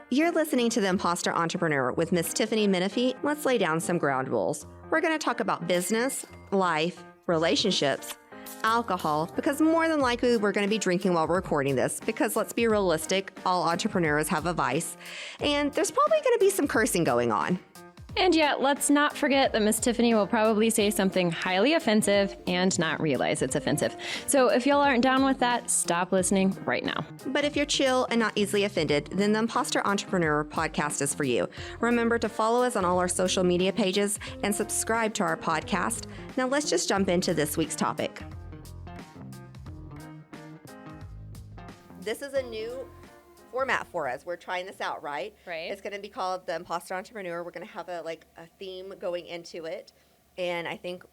You're listening to The Imposter Entrepreneur with Miss Tiffany Menifee. Let's lay down some ground rules. We're going to talk about business, life, relationships, alcohol, because more than likely we're going to be drinking while we're recording this, because let's be realistic, all entrepreneurs have a vice, and there's probably going to be some cursing going on. And yet, let's not forget that Miss Tiffany will probably say something highly offensive and not realize it's offensive. So if y'all aren't down with that, stop listening right now. But if you're chill and not easily offended, then the Imposter Entrepreneur podcast is for you. Remember to follow us on all our social media pages and subscribe to our podcast. Now let's just jump into this week's topic. This is a new format for us. We're trying this out, right? Right. It's going to be called the Imposter Entrepreneur. We're going to have a theme going into it. And I think,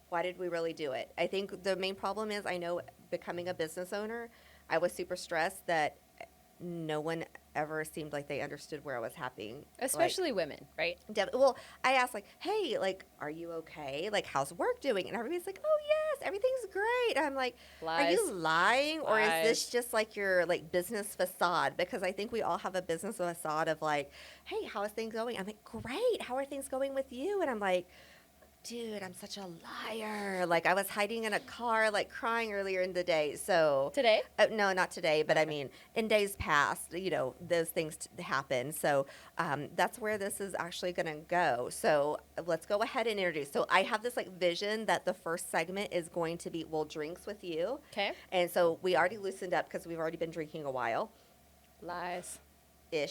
why did we really do it? I think the main problem is, I know becoming a business owner, I was super stressed that no one ever seemed like they understood where I was happening. Especially women, right? Well, I asked hey, are you okay? How's work doing? And everybody's like, oh yes, everything's great. And I'm like, Lies. Are you lying? Or is Lies. this just your business facade? Because I think we all have a business facade of hey, how is things going? I'm like, great. How are things going with you? And I'm like, dude, I'm such a liar. I was hiding in a car, crying earlier in the day. So Today? No, not today, but I mean, in days past, those things happen. So that's where this is actually going to go. So let's go ahead and introduce. So I have this vision that the first segment is going to be, drinks with you. Okay. And so we already loosened up because we've already been drinking a while. Lies. A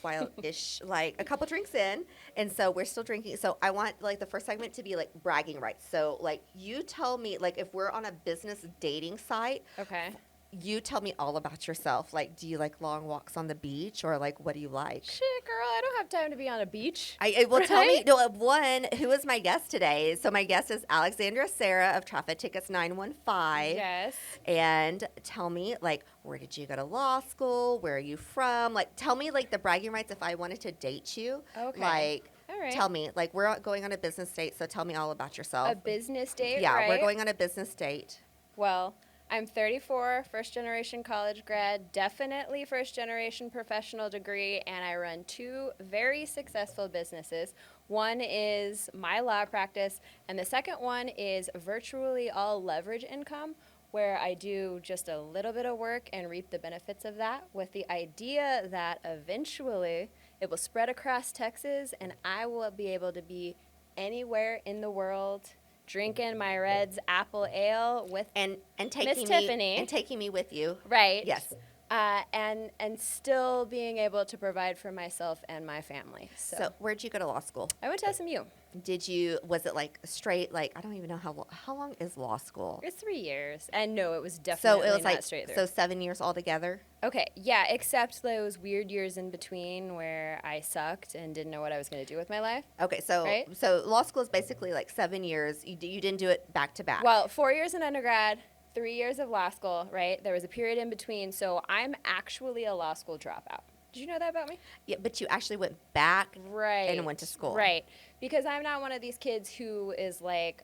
while-ish, a couple drinks in, and so we're still drinking. So I want the first segment to be bragging rights. So you tell me if we're on a business dating site, Okay. you tell me all about yourself. Do you like long walks on the beach, or what do you like? Shit, girl, I don't have time to be on a beach. Tell me. No, one, who is my guest today? So my guest is Alexandria Serra of Traffic Tickets 915. Yes. And tell me, where did you go to law school? Where are you from? Tell me, the bragging rights if I wanted to date you. Okay. All right. Tell me, we're going on a business date, so tell me all about yourself. A business date, Yeah, right? we're going on a business date. Well, I'm 34, first-generation college grad, definitely first-generation professional degree, and I run two very successful businesses. One is my law practice, and the second one is virtually all leverage income, where I do just a little bit of work and reap the benefits of that, with the idea that eventually it will spread across Texas, and I will be able to be anywhere in the world drinking my Red's apple ale with and taking Miss Tiffany. And taking me with you. Right. Yes. And still being able to provide for myself and my family. So where'd you go to law school? I went to SMU. Was it straight, I don't even know how long is law school? It's 3 years. And no, it was definitely not straight through. So 7 years altogether? Okay, yeah, except those weird years in between where I sucked and didn't know what I was going to do with my life. Okay, so Right? so law school is basically 7 years. You didn't do it back to back. Well, 4 years in undergrad, 3 years of law school, right? There was a period in between, so I'm actually a law school dropout. Did you know that about me? Yeah, but you actually went back Right. and went to school. Right. Because I'm not one of these kids who is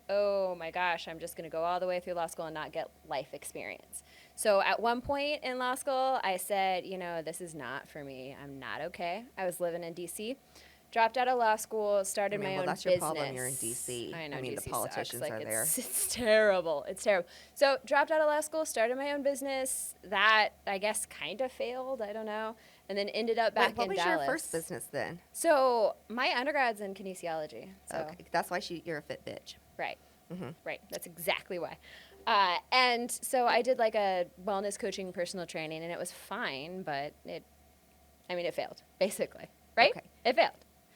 oh my gosh, I'm just going to go all the way through law school and not get life experience. So at one point in law school, I said, this is not for me. I'm not okay. I was living in D.C., dropped out of law school, started my own that's business. your problem. You're in D.C. I know, I mean, DC the politicians sucks. are there. It's terrible. It's terrible. So dropped out of law school, started my own business. That, I guess, kind of failed. I don't know. And then ended up back in Dallas. What was your first business then? So my undergrad's in kinesiology. So. Okay, that's why you're a fit bitch. Right. Mm-hmm. Right. That's exactly why. And so I did a wellness coaching personal training, and it was fine, but it failed, basically. Right? Okay. It failed.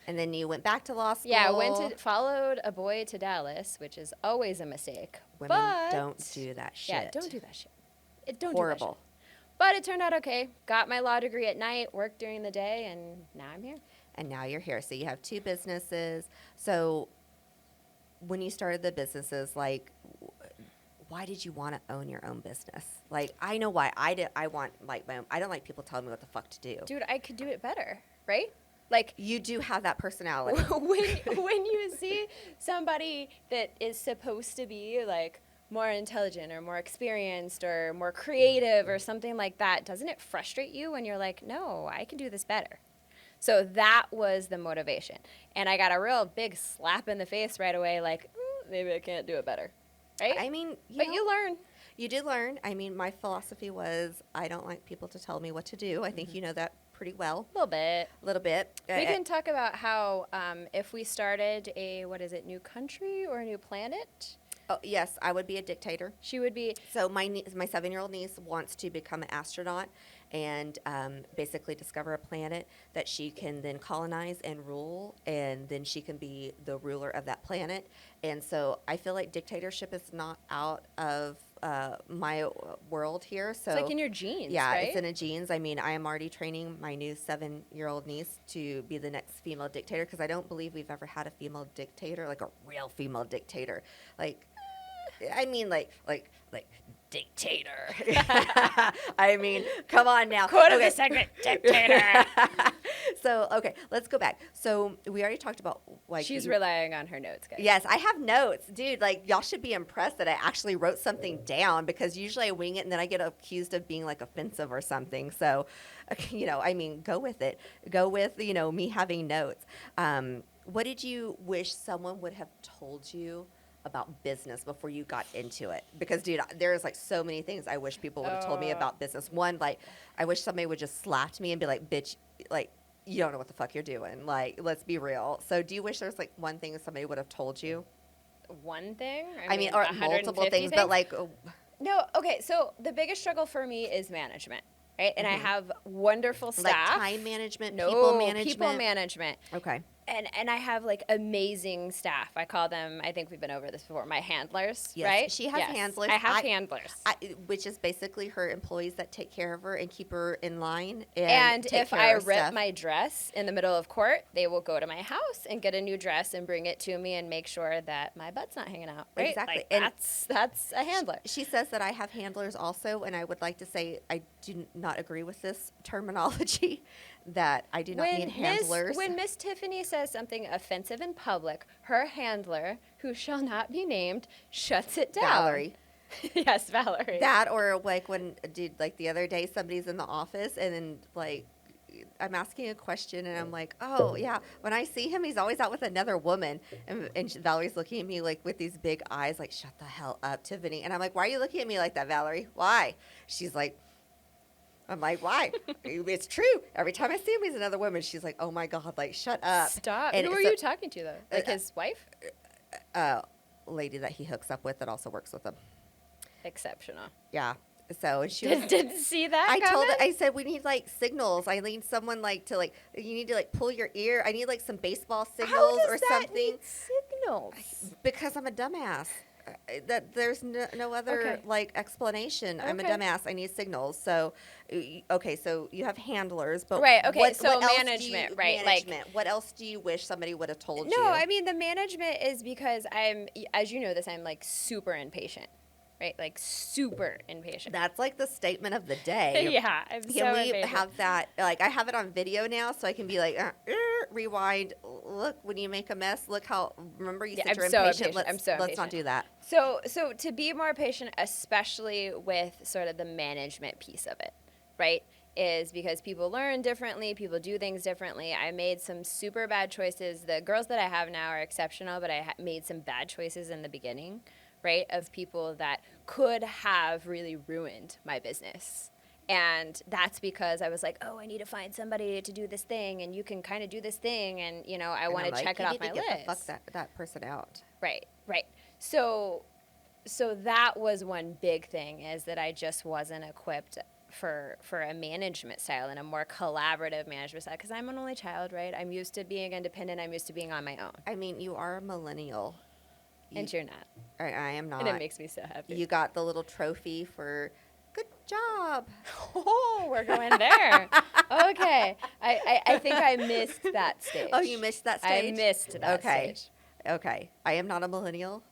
And then you went back to law school. Yeah, followed a boy to Dallas, which is always a mistake. Women but don't do that shit. Yeah, don't do that shit. Don't Horrible. do that shit. But it turned out okay. Got my law degree at night, worked during the day, and now I'm here. And now you're here. So you have two businesses. So when you started the businesses, why did you want to own your own business? I know why. I want my own. I don't like people telling me what the fuck to do. Dude, I could do it better, right? You do have that personality. when you see somebody that is supposed to be more intelligent or more experienced or more creative or something like that, doesn't it frustrate you when you're like, no, I can do this better? So that was the motivation. And I got a real big slap in the face right away, like, maybe I can't do it better. Right? I mean, you learn. You did learn. I mean, my philosophy was I don't like people to tell me what to do. I think you know that pretty well. A little bit. A little bit. We can talk about how if we started a, new country or a new planet? Oh, yes, I would be a dictator. She would be. So my 7-year-old niece wants to become an astronaut and basically discover a planet that she can then colonize and rule, and then she can be the ruler of that planet. And so I feel like dictatorship is not out of my world here. So it's like in your genes, yeah, right? it's in the genes. I mean, I am already training my new 7-year-old niece to be the next female dictator because I don't believe we've ever had a female dictator, like a real female dictator. Like, I mean, like dictator. I mean, come on now. Quote of the segment, dictator. So, okay, let's go back. So we already talked about like she's relying on her notes, guys. Yes, I have notes, dude. Like y'all should be impressed that I actually wrote something down because usually I wing it and then I get accused of being like offensive or something. So, I mean, go with it. Go with me having notes. What did you wish someone would have told you about business before you got into it? Because, dude, there's like so many things I wish people would have told me about business. One, like, I wish somebody would just slap me and be like, bitch, like, you don't know what the fuck you're doing. Like, let's be real. So do you wish there's like one thing somebody would have told you? One thing? I mean, or multiple things, but like. No, okay. So the biggest struggle for me is management. Right? And I have wonderful staff. Like time management, people management. People management. Okay. And I have like amazing staff. I call them, I think we've been over this before, my handlers, yes. right? She has handlers. I have handlers. Which is basically her employees that take care of her and keep her in line. And if I rip my dress in the middle of court, they will go to my house and get a new dress and bring it to me and make sure that my butt's not hanging out. Right? Exactly. Like, and that's a handler. She says that I have handlers also, and I would like to say I do not agree with this terminology. That I do not need handlers. When Miss Tiffany says something offensive in public, her handler, who shall not be named, shuts it down. Valerie. Yes, Valerie. That or like when, dude, like the other day somebody's in the office and then like I'm asking a question and I'm like, oh yeah, when I see him, he's always out with another woman. And Valerie's looking at me like with these big eyes, like, shut the hell up, Tiffany. And I'm like, why are you looking at me like that, Valerie? Why? She's like, I'm like, why? It's true. Every time I see him, he's another woman. She's like, oh my God, like, shut up. Stop. And who are you talking to, though? Like his wife? Lady that he hooks up with that also works with him. Exceptional. Yeah. So she didn't see that. I said, we need like signals. I need someone like to like, you need to like pull your ear. I need like some baseball signals or something. Need signals? Because I'm a dumbass. That there's no other like explanation. Okay. I'm a dumbass. I need signals. So, okay. So you have handlers, but right. Okay. What management, right? Management. Like, what else do you wish somebody would have told you? No, I mean the management is because I'm, as you know this, I'm like super impatient. Right, like super impatient. That's like the statement of the day. Yeah, I'm Can we have that? Like, I have it on video now, so I can be like, rewind. Look, when you make a mess, look how. Remember, you said you're impatient. Let's not do that. So to be more patient, especially with sort of the management piece of it, right? Is because people learn differently, people do things differently. I made some super bad choices. The girls that I have now are exceptional, but I made some bad choices in the beginning. Right, of people that could have really ruined my business. And that's because I was like, oh, I need to find somebody to do this thing, and you can kind of do this thing, and, I want to check it off my list. Get the fuck that person out. Right. So that was one big thing, is that I just wasn't equipped for a management style and a more collaborative management style, because I'm an only child, right? I'm used to being independent. I'm used to being on my own. I mean, you are a millennial. And you're not. I am not. And it makes me so happy. You got the little trophy for good job. Oh, we're going there. Okay. I think I missed that stage. Oh, you missed that stage? I missed that stage. Okay. I am not a millennial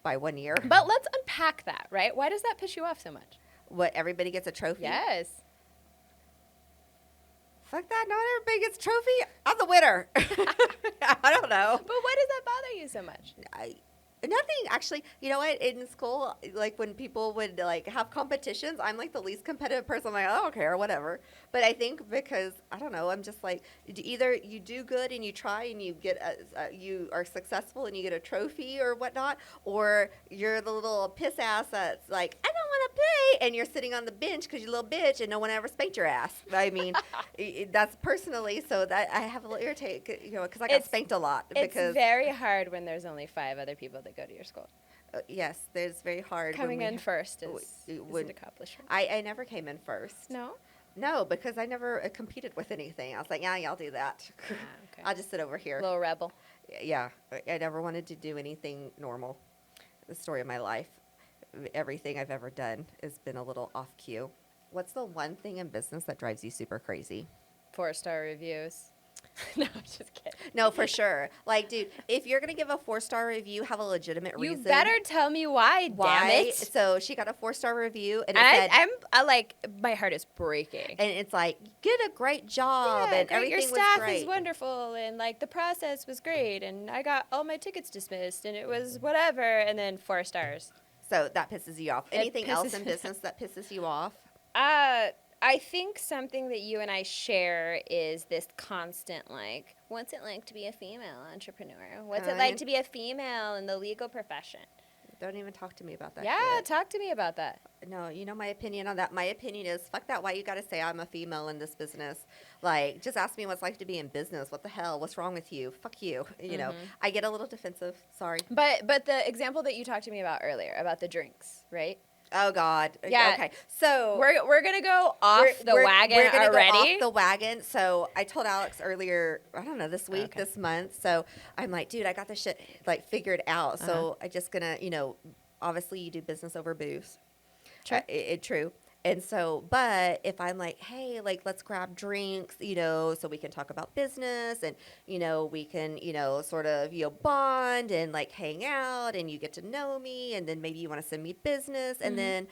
by 1 year. But let's unpack that, right? Why does that piss you off so much? What, everybody gets a trophy? Yes. Fuck that. Not everybody gets a trophy. I'm the winner. I don't know. But why does that bother you so much? Nothing actually. You know what? In school, like when people would like have competitions, I'm like the least competitive person. I'm like, I don't care, whatever. But I think because I don't know, I'm just like either you do good and you try and you get you are successful and you get a trophy or whatnot, or you're the little piss ass that's like I don't want to play, and you're sitting on the bench because you're a little bitch and no one ever spanked your ass. I mean, that's personally so that I have a little irritated, you know, because I got spanked a lot. It's Because very hard when there's only 5 other people that go to your school. yes, there's very hard. Coming in first is would an accomplishment. I never came in first. No? No, because I never competed with anything. I was like, yeah, y'all do that. Okay. I'll just sit over here. Little rebel. Yeah, I never wanted to do anything normal. The story of my life, everything I've ever done has been a little off cue. What's the one thing in business that drives you super crazy? 4-star reviews. No, I'm just kidding. No, for sure. Like, dude, if you're gonna give a 4-star review, have a legitimate You reason. better tell me why, damn it. So she got a 4-star review, and it said, I like, my heart is breaking. and it's like, did a great job, Yeah, and great. everything Your staff was great. is wonderful, and like the process was great, and I got all my tickets dismissed, and it was whatever, and then 4 stars. So that pisses you off. It Anything else pisses in me business that pisses you off? I think something that you and I share is this constant, like, what's it like to be a female entrepreneur? What's it like to be a female in the legal profession? Don't even talk to me about that. Yeah, shit. talk to me about that. No, you know my opinion on that. My opinion is, fuck that. Why you got to say I'm a female in this business? Like, just ask me what's like to be in business. What the hell? What's wrong with you? Fuck you. You know, I get a little defensive. Sorry. But the example that you talked to me about earlier, about the drinks, right? Oh God. Yeah. Okay. So We're gonna go off the wagon we're gonna already. Go off the wagon. So I told Alex earlier, I don't know, this week, this month. So I'm like, dude, I got this shit like figured out. So I just gonna, you know, obviously you do business over booze. True. True. And so, but if I'm like, hey, like, let's grab drinks, you know, so we can talk about business and, you know, we can, you know, sort of, you know, bond and like hang out and you get to know me and then maybe you want to send me business. And then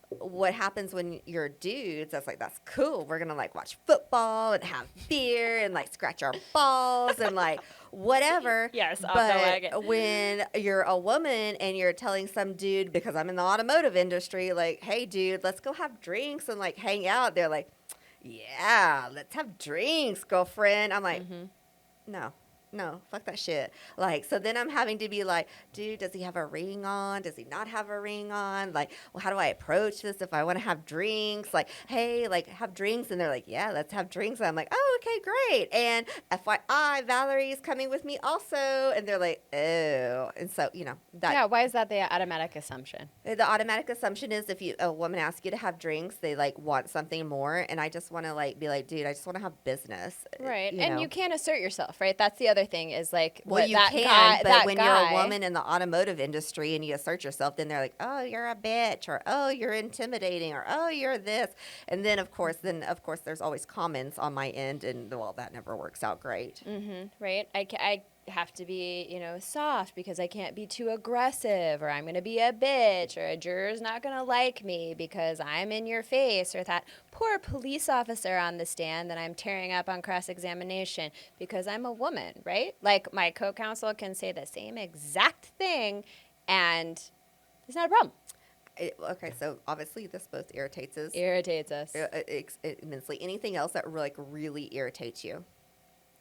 what happens when you're dudes, that's like, that's cool. We're going to like watch football and have beer and like scratch our balls and like whatever. Yes, off but the wagon. when you're a woman and you're telling some dude, because I'm in the automotive industry, like, hey, dude, let's go have drinks and like hang out. They're like, yeah, let's have drinks, girlfriend. I'm like, no, fuck that shit. Like, so then I'm having to be like, dude, does he have a ring on? Does he not have a ring on? Like, well, how do I approach this if I want to have drinks? Like, hey, like, have drinks. And they're like, yeah, let's have drinks. And I'm like, oh, okay, great. And FYI, Valerie's coming with me also. And they're like, oh. And so, you know, that. Yeah, why is that the automatic assumption? The automatic assumption is if a woman asks you to have drinks, they like want something more. And I just want to like be like, dude, I just want to have business. Right. You And know? you can't assert yourself, right? That's the other thing is like, Well, what you that can, guy, but that when guy, you're a woman in the automotive industry and you assert yourself, then they're like, oh, you're a bitch, or oh, you're intimidating, or oh, you're this. And then, of course, there's always comments on my end, and well, that never works out great. right? I have to be, you know, soft because I can't be too aggressive or I'm going to be a bitch or a juror's not going to like me because I'm in your face or that poor police officer on the stand that I'm tearing up on cross-examination because I'm a woman, right? Like my co-counsel can say the same exact thing and it's not a problem. Okay, so obviously this both irritates us. Irritates us. Immensely. Anything else that like really irritates you?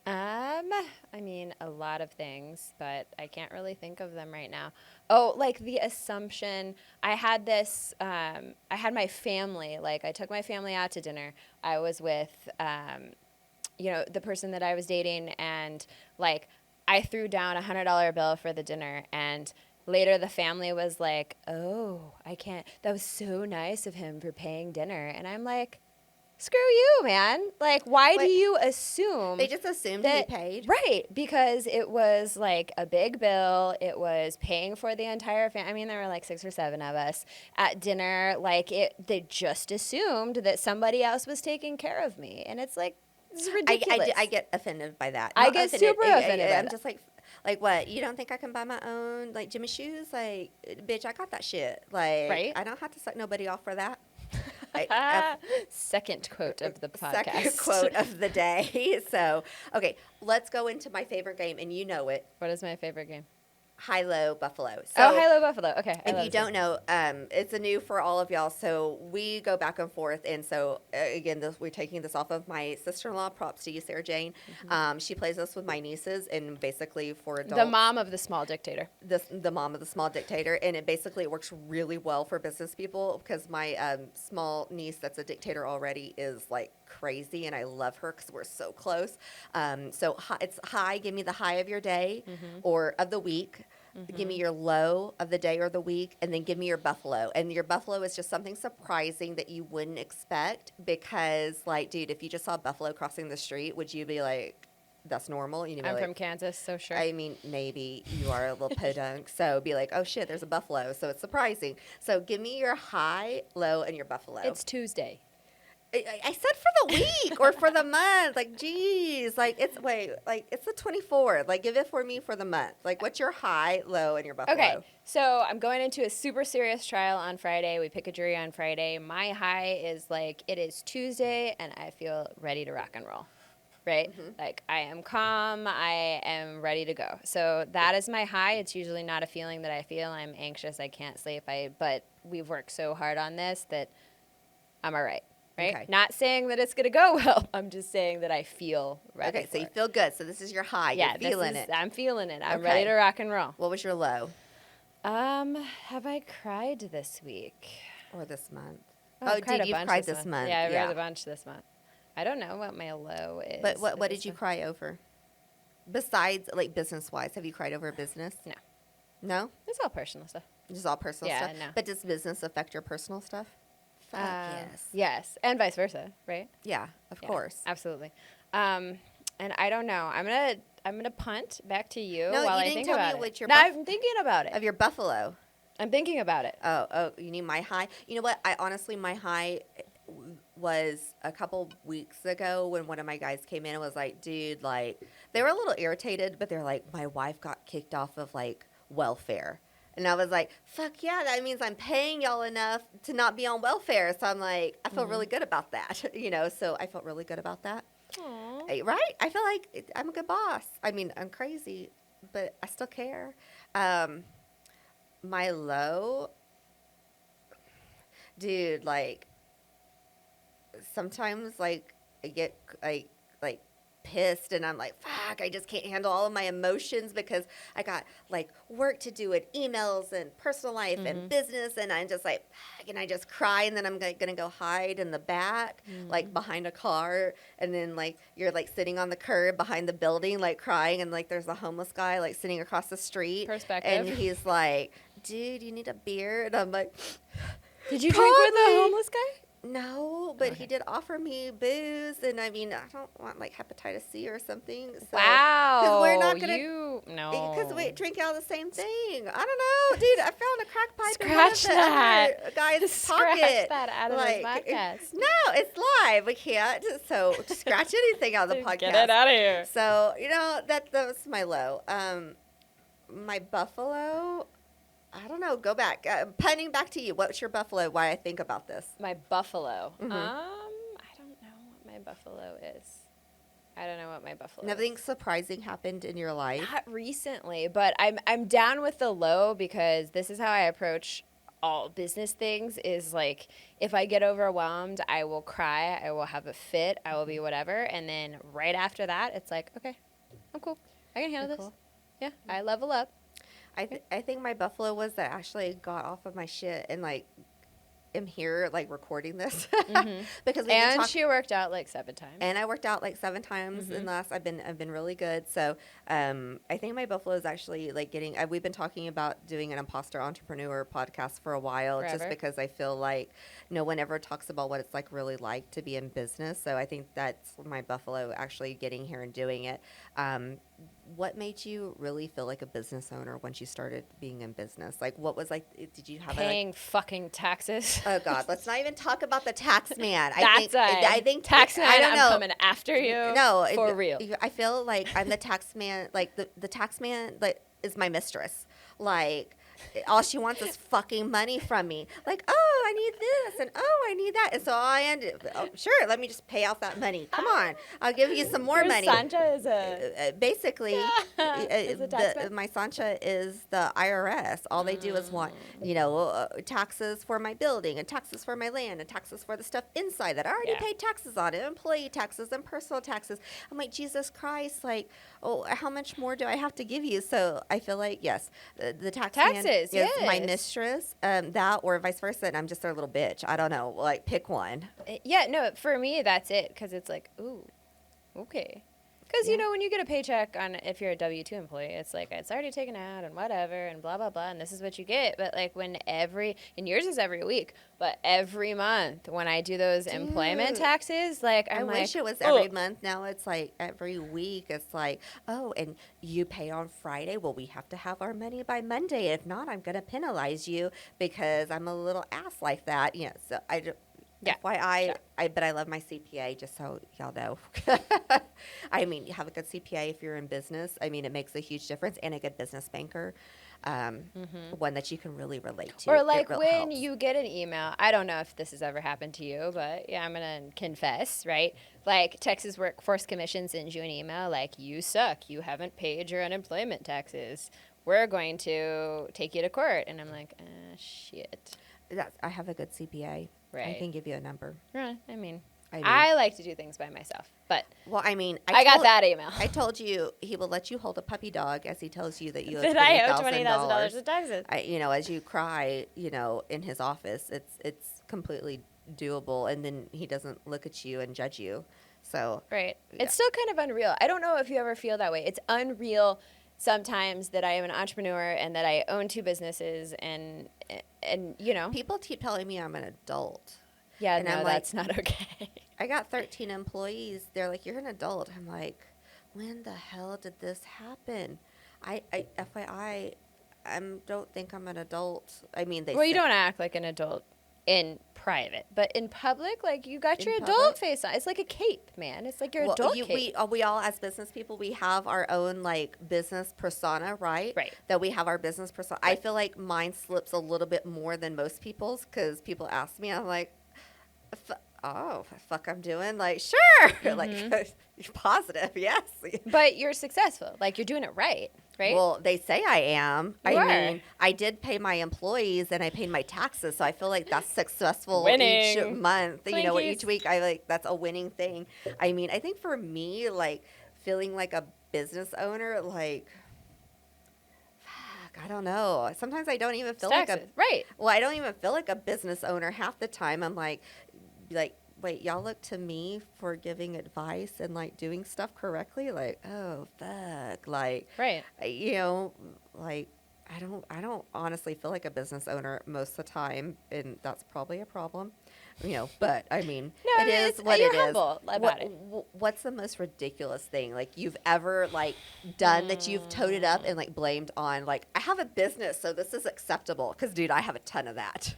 I mean, a lot of things, but I can't really think of them right now. Oh, like the assumption, I had my family, like I took my family out to dinner. I was with, you know, the person that I was dating and like I threw down $100 bill for the dinner and later the family was like, oh, I can't, that was so nice of him for paying dinner. And I'm like, screw you, man. Like, why do you assume? They just assumed that, he paid. Right, because it was like a big bill. It was paying for the entire family. I mean, there were like 6 or 7 of us at dinner. Like, they just assumed that somebody else was taking care of me. And it's like, this is ridiculous. I get offended by that. I Not get super offended by I'm that. just like what? You don't think I can buy my own like Jimmy shoes? Like, bitch, I got that shit. Like, Right? I don't have to suck nobody off for that. Second quote of the podcast. Second quote of the day. So, okay, let's go into my favorite game, and you know it. What is my favorite game? high-low buffalo. So high-low buffalo. Okay. if you don't know, it's a new for all of y'all. So we go back and forth. And so, again, we're taking this off of my sister-in-law. Props to you, Sarah Jane. She plays this with my nieces, and basically for adults. The mom of the small dictator. The mom of the small dictator. And it works really well for business people because my small niece that's a dictator already is like crazy, and I love her because we're so close. So it's high. Give me the high of your day or of the week. Give me your low of the day or the week, and then give me your buffalo. And your buffalo is just something surprising that you wouldn't expect because, like, dude, if you just saw buffalo crossing the street, would you be like, that's normal? You know, I'm from Kansas, so sure. I mean, maybe you are a little podunk, so be like, oh, shit, there's a buffalo. So it's surprising. So give me your high, low, and your buffalo. It's Tuesday. I said for the week or for the month. Like, geez. Like, it's the 24th. Like, give it for me for the month. Like, what's your high, low, and your buffalo? Okay, so I'm going into a super serious trial on Friday. We pick a jury on Friday. My high is like, it is Tuesday, and I feel ready to rock and roll. Right? Like, I am calm. I am ready to go. So that is my high. It's usually not a feeling that I feel. I'm anxious. I can't sleep. But we've worked so hard on this that I'm all right. Right? Okay. Not saying that it's going to go well. I'm just saying that I feel ready. Okay, so you feel good. So this is your high. Yeah, you're feeling it. I'm feeling it. I'm Okay. ready to rock and roll. What was your low? Have I cried this week? Or this month? Oh, dude, you've cried this month. Yeah, I read a bunch this month. I don't know what my low is. But what did you cry over? Besides, like, business-wise, have you cried over business? No. No? It's all personal stuff. Just all personal Yeah, stuff? no. But does business affect your personal stuff? Fuck yes. Yes, and vice versa, right? Yeah, of course. Absolutely. And I don't know. I'm gonna punt back to you No, while you I didn't think tell me about it. what your No, I'm thinking about it. Of your buffalo. I'm thinking about it. Oh, you need my high? You know what? My high was a couple weeks ago when one of my guys came in and was like, dude, like, they were a little irritated, but they're like, my wife got kicked off of, like, welfare. And I was like, fuck yeah, that means I'm paying y'all enough to not be on welfare. So I'm like, I feel really good about that, so I felt really good about that. Aww. Right? I feel like I'm a good boss. I mean, I'm crazy, but I still care. My low, dude, like, sometimes, like, I get, like pissed and I'm like, fuck, I just can't handle all of my emotions because I got, like, work to do and emails and personal life and business, and I'm just like, fuck, and I just cry, and then I'm gonna go hide in the back, like, behind a car, and then, like, you're, like, sitting on the curb behind the building, like, crying, and, like, there's a homeless guy, like, sitting across the street. Perspective. And he's like, dude, you need a beer? And I'm like, did you drink with the homeless guy? No, but he did offer me booze, and I mean, I don't want, like, hepatitis C or something. So, Wow. Because we're not going to... No. Because we drink out of the same thing. I don't know. Dude, I found a crack pipe Scratch in one of the that. other guy's Scratch pocket. that out of this podcast. No, it's live. We can't. So, scratch anything out of the podcast. Get it out of here. So, that was my low. My buffalo... I don't know. Go back. Punting back to you. What's your buffalo? Why I think about this? My buffalo. Mm-hmm. I don't know what my buffalo is. I don't know what my buffalo Nothing is. surprising happened in your life? Not recently, but I'm down with the low because this is how I approach all business things is like if I get overwhelmed, I will cry, I will have a fit, I will be whatever, and then right after that, it's like, okay, I'm cool. I can handle this. Cool. Yeah, I level up. I think my buffalo was that I actually got off of my shit and, like, am here, like, recording this because she worked out like 7 times. And I worked out like 7 times in the last. I've been really good. So I think my buffalo is actually, like, getting. We've been talking about doing an Imposter Entrepreneur podcast for a while, Forever. just because I feel like no one ever talks about what it's like really like to be in business. So I think that's my buffalo, actually getting here and doing it. What made you really feel like a business owner once you started being in business? Like, what was, like, did you have paying fucking taxes? Oh God, let's not even talk about the tax man. I think tax man. I don't know. I'm coming after you. No, for real. I feel like I'm the tax man. Like the tax man, like, is my mistress. Like, all she wants is fucking money from me. Like, oh, I need this, and oh, I need that. And so I ended, oh, sure, let me just pay out that money. Come on, I'll give you some more Your money. Sancha is a Basically, is a taxman? my Sancha is the IRS. All they do is want, taxes for my building and taxes for my land and taxes for the stuff inside that I already paid taxes on it, employee taxes and personal taxes. I'm like, Jesus Christ, like, oh, how much more do I have to give you? So I feel like, yes, the taxes is my mistress, that or vice versa, and I'm just their little bitch. I don't know, like, pick one. Yeah, no, for me, that's it, because it's like, ooh, okay. Because, when you get a paycheck if you're a W-2 employee, it's like, it's already taken out and whatever and blah, blah, blah, and this is what you get. But, like, and yours is every week, but every month when I do those employment taxes, like, I wish it was every month. Now it's like every week. It's like, oh, and you pay on Friday. Well, we have to have our money by Monday. If not, I'm going to penalize you because I'm a little ass like that. So FYI, but I love my CPA, just so y'all know. I mean, you have a good CPA if you're in business. I mean, it makes a huge difference, and a good business banker, one that you can really relate to. Or like when you get an email, I don't know if this has ever happened to you, but I'm going to confess, right? Like Texas Workforce Commission sends you an email like, you suck, you haven't paid your unemployment taxes. We're going to take you to court. And I'm like, shit. I have a good CPA. Right. I can give you a number. Yeah, I like to do things by myself, but I got that email. I told you he will let you hold a puppy dog as he tells you that you owe $20,000 in taxes. As you cry, in his office, it's completely doable, and then he doesn't look at you and judge you. So right, It's still kind of unreal. I don't know if you ever feel that way. It's unreal sometimes that I am an entrepreneur and that I own 2 businesses and people keep telling me I'm an adult. Yeah, and that's not okay. I got 13 employees. They're like, you're an adult. I'm like, when the hell did this happen? FYI, I don't think I'm an adult. I mean, you don't act like an adult in private, but in public, like you got your adult face on. It's like a cape, man. It's like your adult cape. We all, as business people, we have our own like business persona, right? Right. That we have our business persona. Right. I feel like mine slips a little bit more than most people's because people ask me, I'm like, fuck I'm doing? Like, sure. Like, you're positive, yes. But you're successful. Like, you're doing it right. Right? Well, they say I am. You are. Mean, I did pay my employees and I paid my taxes, so I feel like that's successful winning. Each month. Clinkies. Each week that's a winning thing. I mean, I think for me, like feeling like a business owner, like I don't know. Sometimes I don't even feel like I don't even feel like a business owner half the time. I'm like wait, y'all look to me for giving advice and like doing stuff correctly? Like, oh fuck. Like, right. Like I don't honestly feel like a business owner most of the time, and that's probably a problem. But I mean, it is what it is. You're humble about it. What's the most ridiculous thing like you've ever like done that you've toted up and like blamed on like I have a business, so this is acceptable? Because dude, I have a ton of that.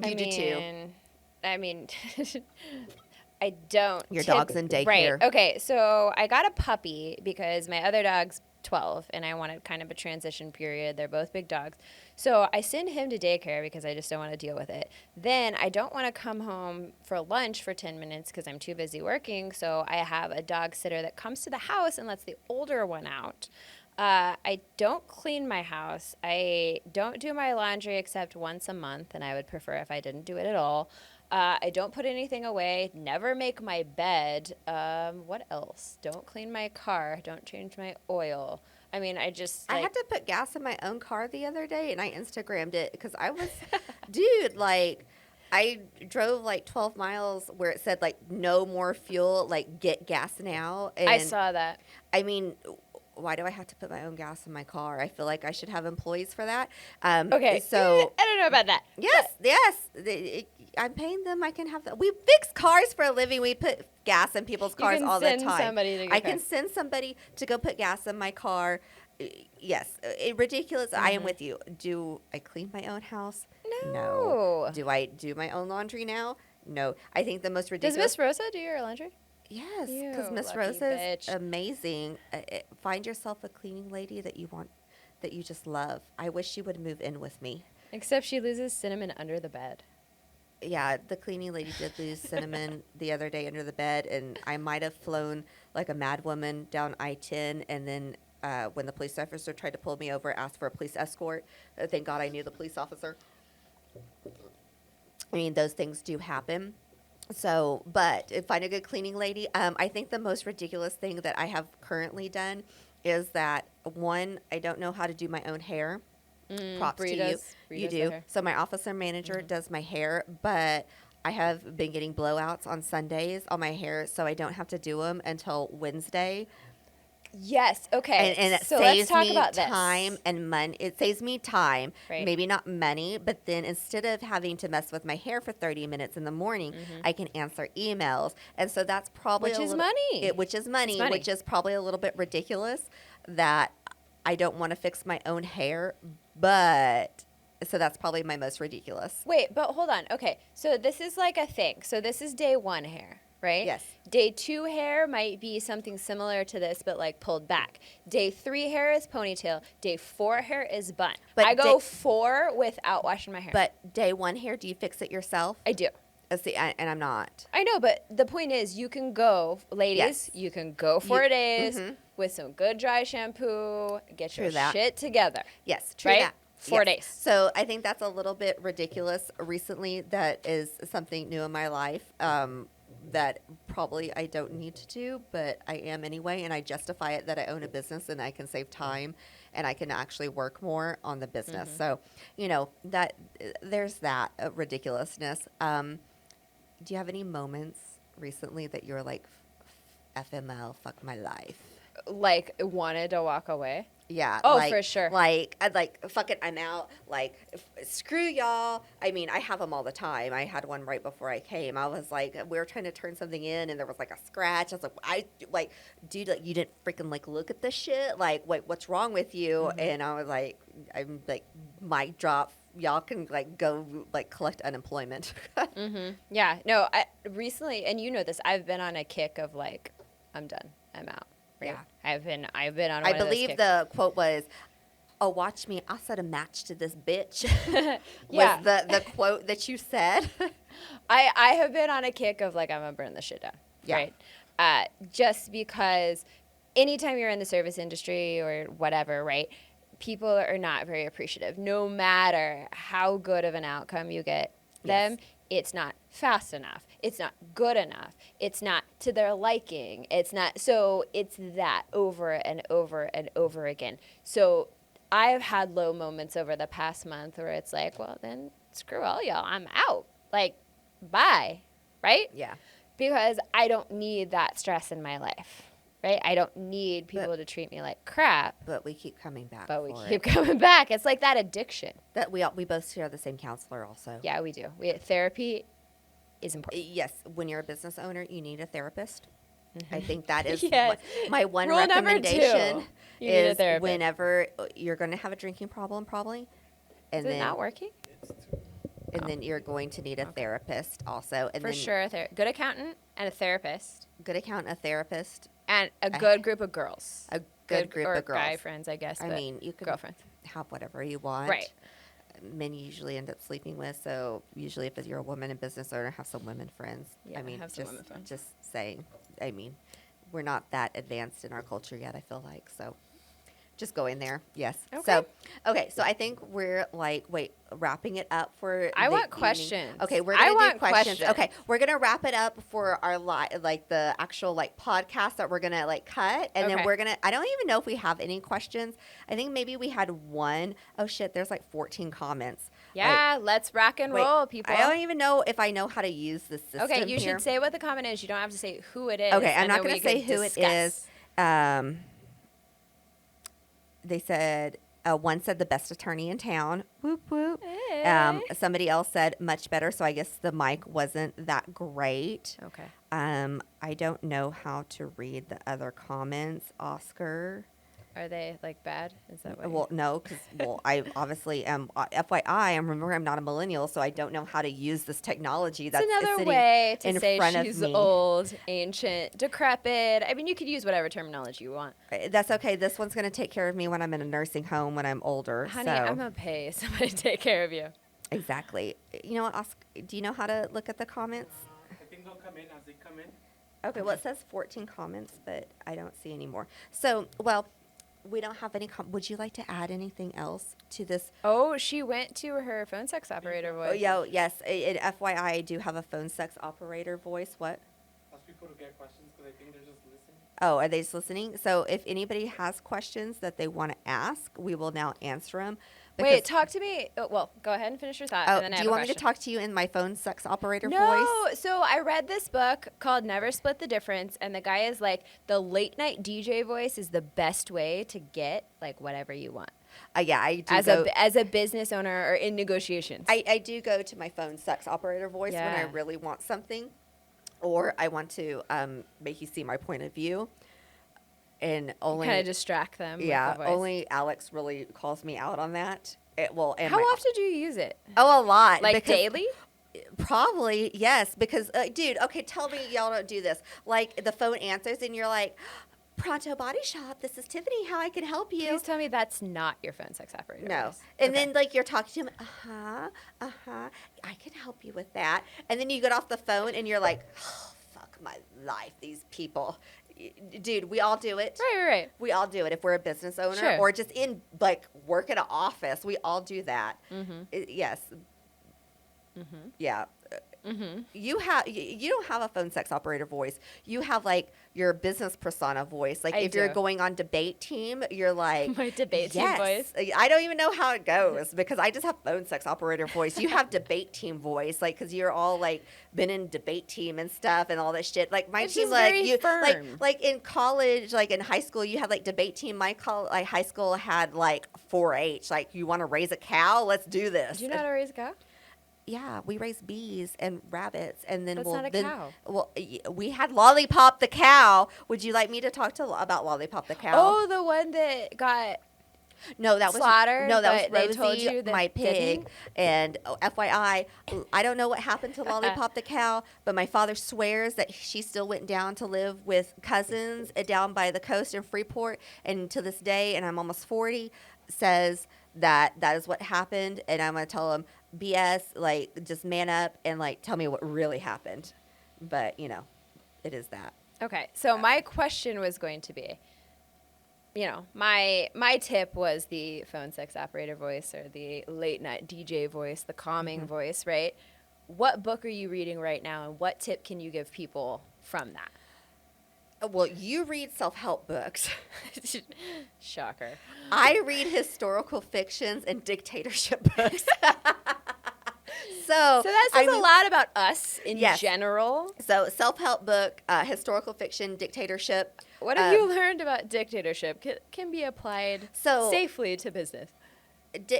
You do too. I mean, I don't. Your dog's in daycare. Right. Okay. So I got a puppy because my other dog's 12 and I wanted kind of a transition period. They're both big dogs. So I send him to daycare because I just don't want to deal with it. Then I don't want to come home for lunch for 10 minutes because I'm too busy working. So I have a dog sitter that comes to the house and lets the older one out. I don't clean my house. I don't do my laundry except once a month, and I would prefer if I didn't do it at all. I don't put anything away, never make my bed. What else? Don't clean my car, don't change my oil. I mean, I had to put gas in my own car the other day, and I Instagrammed it because I was, dude, like, I drove like 12 miles where it said like no more fuel, like get gas now. And I saw that. I mean, why do I have to put my own gas in my car? I feel like I should have employees for that. Okay. So I don't know about that. Yes. I'm paying them. I can have that. We fix cars for a living. We put gas in people's cars all the time. I can send somebody to go put gas in my car. Yes. Ridiculous. I am with you. Do I clean my own house? No. Do I do my own laundry now? No. I think the most ridiculous. Does Miss Rosa do your laundry? Yes, because Miss Rosa is amazing. Find yourself a cleaning lady that you want that you just love. I wish she would move in with me. Except she loses Cinnamon under the bed. Yeah, the cleaning lady did lose Cinnamon the other day under the bed, and I might have flown like a mad woman down I-10, and then when the police officer tried to pull me over, asked for a police escort. Thank God I knew the police officer. I mean, those things do happen. So, but find a good cleaning lady. I think the most ridiculous thing that I have currently done is that, one, I don't know how to do my own hair. Props Bree to does. you. Bree You does the do. hair. So my officer manager does my hair, but I have been getting blowouts on Sundays on my hair, so I don't have to do them until Wednesday. Yes. Okay. And it so saves let's talk me about this. time and money. It saves me time, Right. maybe not money, but then instead of having to mess with my hair for 30 minutes in the morning, I can answer emails. And so that's probably Which is money. Which is money, It's money. which is probably a little bit ridiculous that I don't want to fix my own hair, but so that's probably my most ridiculous. Wait, but hold on. Okay, so this is like a thing. So this is day 1 hair, right? Yes. Day 2 hair might be something similar to this, but like pulled back. Day 3 hair is ponytail. Day 4 hair is bun. But I go 4 without washing my hair. But day 1 hair, do you fix it yourself? I do. See, and I'm not. I know, but the point is, you can go, ladies, Yes. you can go 4 days with some good dry shampoo, get True your that. shit together. Yes, true Right? that. 4 Yes. days. So I think that's a little bit ridiculous. Recently, that is something new in my life that probably I don't need to do, but I am anyway, and I justify it that I own a business and I can save time and I can actually work more on the business. So, you know, that there's that ridiculousness. Do you have any moments recently that you're like, FML, fuck my life? Like, wanted to walk away. Yeah. Oh, like, for sure. Like, I'd like, fuck it, I'm out. Like, screw y'all. I mean, I have them all the time. I had one right before I came. I was like, we were trying to turn something in, and there was like a scratch. I was like, dude, like, you didn't freaking like look at this shit. Like, wait, what's wrong with you? And I was like, I'm like, mic drop. Y'all can like go like collect unemployment. Yeah, no, I recently, and you know this, I've been on a kick of like, I'm done, I'm out. Right? Yeah. I've been on. One I of those believe kicks. the quote was, "Oh, watch me! I'll set a match to this bitch." Yeah. Was the quote that you said? I have been on a kick of like, I'm gonna burn this shit down. Yeah. Right. Just because anytime you're in the service industry or whatever, right? People are not very appreciative. No matter how good of an outcome you get them, it's not fast enough. It's not good enough. It's not to their liking. It's not. So it's that over and over and over again. So I've had low moments over the past month where it's like, well, then screw all y'all. I'm out. Like, bye. Right? Yeah. Because I don't need that stress in my life. Right? I don't need people to treat me like crap. But we keep coming back. But we for keep it. coming back. It's like that addiction. That we both share the same counselor also. Yeah, we do. Therapy is important. Yes, when you're a business owner, you need a therapist. I think that is Yes. my one Rule number recommendation. 2. You need a Is therapist. whenever you're going to have a drinking problem, probably, and Is it then not working? and then you're going to need a therapist also, and For then sure. Good accountant and a therapist. good accountant, a therapist, And a good group of girls. a good group or of girls. guy friends, I guess. I but mean, you can girlfriends. have whatever you want. Right. Men usually end up sleeping with, so usually if you're a woman and business owner, have some women friends. Yeah, I mean, have some women friends. just saying. I mean, we're not that advanced in our culture yet, I feel like, so just going there. Yes. Okay. So I think we're like, wrapping it up for I the want evening. questions. Okay, we're I gonna want do questions. questions. Okay, we're gonna wrap it up for our like the actual like podcast that we're gonna like cut, and then Okay. we're gonna. I don't even know if we have any questions. I think maybe we had one. Oh shit, there's like 14 comments. Yeah, let's rock and Wait, roll, people. I don't even know if I know how to use the system. Okay, you here. should say what the comment is. You don't have to say who it is. Okay, I'm and not then going we to say could who it discuss. is. They said, one said the best attorney in town. Whoop, whoop. Hey. Somebody else said much better, so I guess the mic wasn't that great. Okay. I don't know how to read the other comments, Oscar. Are they like bad? Is that what? Well, no, because I obviously am. FYI, remember I'm not a millennial, so I don't know how to use this technology. It's That's another sitting way to in say front of she's me. old, ancient, decrepit. I mean, you could use whatever terminology you want. That's okay. This one's going to take care of me when I'm in a nursing home when I'm older. Honey, so. I'm going to pay somebody to take care of you. Exactly. You know what? Do you know how to look at the comments? I think they'll come in as they come in. Okay, well, it says 14 comments, but I don't see any more. So, well, we don't have any. Would you like to add anything else to this? Oh, she went to her phone sex operator voice. Oh, yes. FYI, I do have a phone sex operator voice. What? Ask people to get questions because I think they're just listening. Oh, are they just listening? So if anybody has questions that they want to ask, we will now answer them. Wait, talk to me. Oh, well, go ahead and finish your thought. Oh, and then I do have you a want me to question. talk to you in my phone sex operator voice? No. So I read this book called Never Split the Difference, and the guy is like, the late night DJ voice is the best way to get like whatever you want. Yeah, I do. As a business owner or in negotiations. I do go to my phone sex operator voice when I Yeah. really want something, or I want to make you see my point of view. And only kind of distract them. yeah, with the voice. only Alex really calls me out on that. And How often do you use it? Oh, a lot. Like because- daily? Probably, yes. Because, dude, okay, tell me y'all don't do this. Like, the phone answers and you're like, Pronto Body Shop, this is Tiffany. How I can help you? Please tell me that's not your phone sex operator. No. voice. And Okay. then, like, you're talking to him, I can help you with that. And then you get off the phone and you're like, oh, fuck my life, these people. Dude, we all do it. Right. We all do it if we're a business owner Sure. or just in, like, work at an office. We all do that. Mm-hmm. Yes. Mm-hmm. Yeah. Mm-hmm. You don't have a phone sex operator voice. You have like your business persona voice. Like I if you're do. going on debate team, you're like My debate team yes. voice. I don't even know how it goes because I just have phone sex operator voice. You have debate team voice, like because you're all like been in debate team and stuff and all that shit. Like my Which team, is like very you, firm. like in college, like in high school, you had like debate team. My high school had like 4-H. Like you want to raise a cow? Let's do this. Do you know how to raise a cow? Yeah, we raise bees and rabbits, and then That's we'll not a then cow. well, we had Lollipop the cow. Would you like me to talk about Lollipop the cow? Oh, the one that got no, that was slaughtered, no, that but they was told Rosie, you that my pig. didn't? And FYI, I don't know what happened to Lollipop the cow, but my father swears that she still went down to live with cousins down by the coast in Freeport, and to this day, and I'm almost 40, says that is what happened, and I'm gonna tell him BS, like just man up and like tell me what really happened. But you know, it is that. Okay, so my question was going to be, you know, my tip was the phone sex operator voice or the late night DJ voice, the calming voice, right? What book are you reading right now, and what tip can you give people from that? Well, you read self-help books. Shocker. I read historical fictions and dictatorship books. So that says a lot about us in Yes. general. So self-help book, historical fiction, dictatorship. What have you learned about dictatorship can be applied So- safely to business?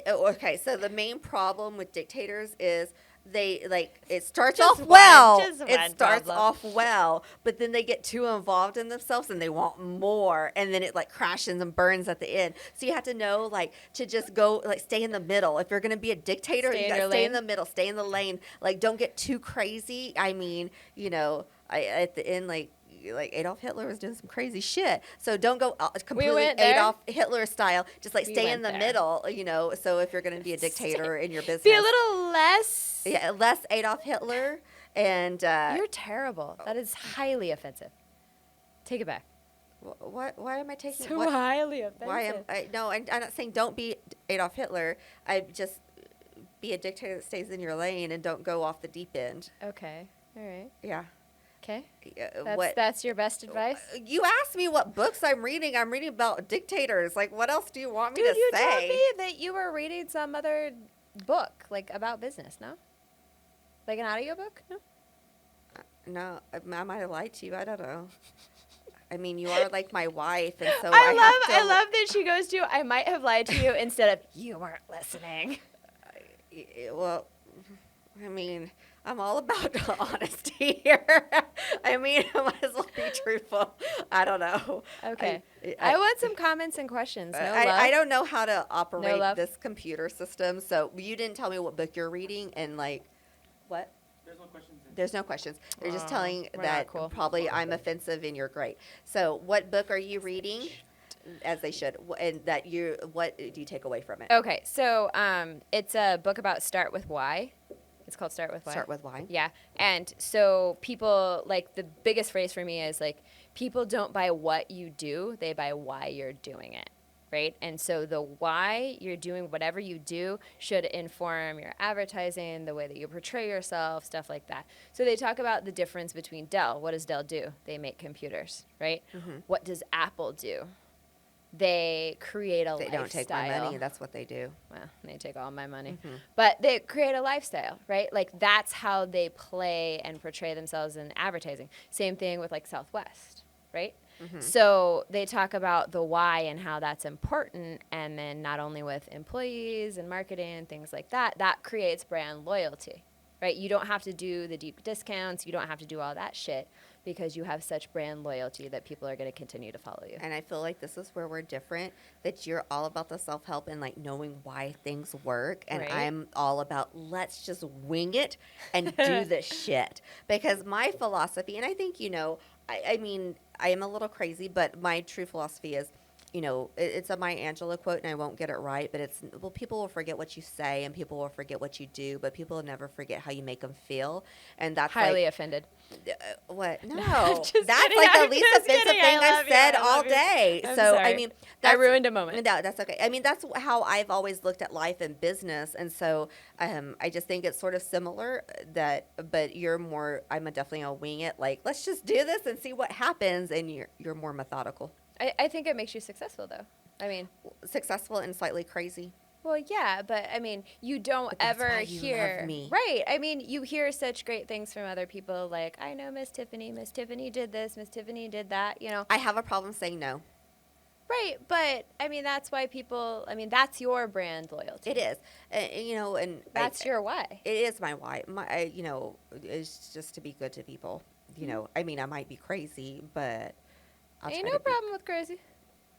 Okay, so the main problem with dictators is they like it starts Just off one- well. just It one starts problem. off well, but then they get too involved in themselves and they want more, and then it like crashes and burns at the end. So you have to know like to just go like stay in the middle. If you're gonna be a dictator, Stay you in gotta your stay in lane. the middle, stay in the lane. Like don't get too crazy. I mean, you know, at the end like Adolf Hitler was doing some crazy shit. So don't go completely went there. Adolf Hitler style. Just like We stay went in the there. middle, you know. So if you're going to be a dictator in your business, Be a little less. yeah, less Adolf Hitler and You're terrible. That is highly offensive. Take it back. why am I taking So what, highly offensive. why am I no, I'm not saying don't be Adolf Hitler. I just be a dictator that stays in your lane and don't go off the deep end. Okay. All right. Yeah. Okay. What That's your best advice? you asked me what books I'm reading. I'm reading about dictators. Like, what else do you want me Dude, to you say? told me that you were reading some other book, like about business, no? Like an audiobook? No? No, I might have lied to you. I don't know. I mean, you are like my wife, and so I have to, love that she goes to, I might have lied to you instead of, you weren't listening. Well, I mean, I'm all about honesty here. I mean, I might as well be truthful. I don't know. Okay. I want some comments and questions. No love. I don't know how to operate love? this computer system. So you didn't tell me what book you're reading and like what? There's no questions in. There's no questions. They're just Aw, telling we're not that cool. probably I'm offensive and you're great. So what book are you reading? As they should. And that you, what do you take away from it? Okay, so it's a book about Start With Why. It's called Start With Why. Start with why. Yeah. And so people, like, the biggest phrase for me is, like, people don't buy what you do, they buy why you're doing it, right? And so the why you're doing whatever you do should inform your advertising, the way that you portray yourself, stuff like that. So they talk about the difference between Dell. What does Dell do? They make computers, right? What does Apple do? They create a They lifestyle. don't take my money. That's what they do. Well, they take all my money. But they create a lifestyle, right? Like, that's how they play and portray themselves in advertising. Same thing with, like, Southwest, right? So they talk about the why and how that's important, and then not only with employees and marketing and things like that, that creates brand loyalty, right? You don't have to do the deep discounts. You don't have to do all that shit because you have such brand loyalty that people are going to continue to follow you. And I feel like this is where we're different, that you're all about the self-help and like knowing why things work. And Right. I'm all about let's just wing it and do the shit. Because my philosophy, and I think, I mean, I am a little crazy, but my true philosophy is, it's a Maya Angelou quote, and I won't get it right, but it's, well, people will forget what you say and people will forget what you do, but people will never forget how you make them feel. And that's Highly like, offended. what? No, I'm that's just like kidding. the I'm least just offensive kidding. thing I I've love you. said I all love you. day. I'm So, sorry. I mean, I ruined a moment. No, that's okay. I mean, that's how I've always looked at life and business. And so I just think it's sort of similar but you're more, definitely a wing it. Like, let's just do this and see what happens. And you're more methodical, I think it makes you successful, though. I mean, successful and slightly crazy. well, yeah, but I mean, you don't But that's ever why you hear, love me. right? I mean, you hear such great things from other people, like, I know Miss Tiffany did this, Miss Tiffany did that, I have a problem saying no. Right, but I mean, that's why people, I mean, that's your brand loyalty. It is. And That's your why. It is my why. It's just to be good to people. I mean, I might be crazy, but I'll Ain't try no to be. problem with crazy.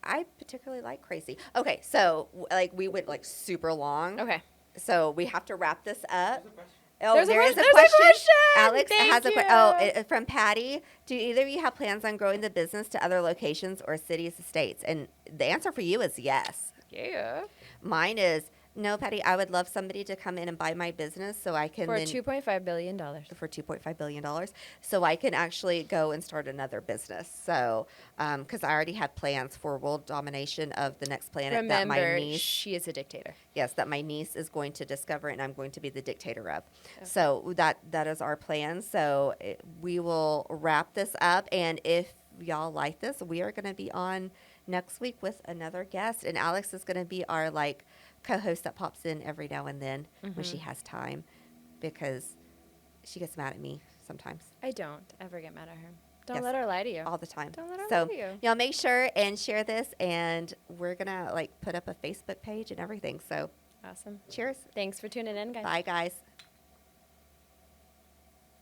I particularly like crazy. Okay, so like we went like super long. Okay. So we have to wrap this up. There's a question. Oh, There's a there is question. a There's a question. question. Alex Thank has a you. question. From Patty. Do either of you have plans on growing the business to other locations or cities, states? And the answer for you is yes. Yeah. Mine is no, Patty. I would love somebody to come in and buy my business so I can For then $2.5 billion. for $2.5 billion, so I can actually go and start another business. So, because I already had plans for world domination of the next planet that my Remember, niece, she is a dictator. yes, that my niece is going to discover, and I'm going to be the dictator of. Okay. So that is our plan. So we will wrap this up, and if y'all like this, we are going to be on next week with another guest, and Alex is going to be our like co-host that pops in every now and then when she has time, because she gets mad at me sometimes. I don't ever get mad at her. Don't Yes. let her lie to you. All the time. Don't let her So lie to you. y'all make sure and share this, and we're gonna like put up a Facebook page and everything. So Awesome. cheers. Thanks for tuning in, guys. Bye guys.